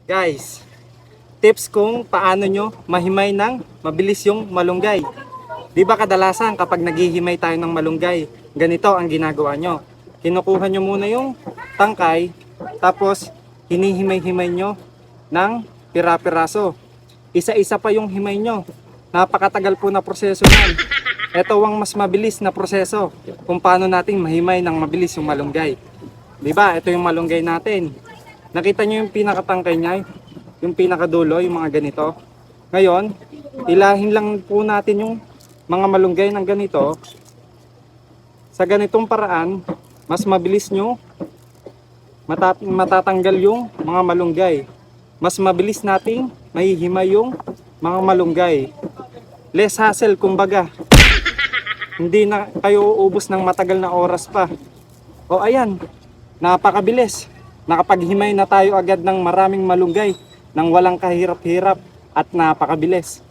Guys, tips kung paano nyo mahimay ng mabilis yung malunggay. Di ba kadalasan kapag naghihimay tayo ng malunggay, ganito ang ginagawa nyo. Kinukuha nyo muna yung tangkay, tapos hinihimay-himay nyo ng pira-piraso. Isa-isa pa yung himay nyo. Napakatagal po na proseso yan. Ito ang mas mabilis na proseso kung paano natin mahimay ng mabilis yung malunggay. Di ba? Ito yung malunggay natin. Nakita nyo yung pinakatangkay niya, yung pinakadulo, yung mga ganito. Ngayon, ilahin lang po natin yung mga malunggay ng ganito. Sa ganitong paraan, mas mabilis nyo matatanggal yung mga malunggay. Mas mabilis nating mahihimay yung mga malunggay. Less hassle, kumbaga. Hindi na kayo uubos ng matagal na oras pa. O ayan, napakabilis. Nakapaghimay na tayo agad ng maraming malunggay nang walang kahirap-hirap at napakabilis.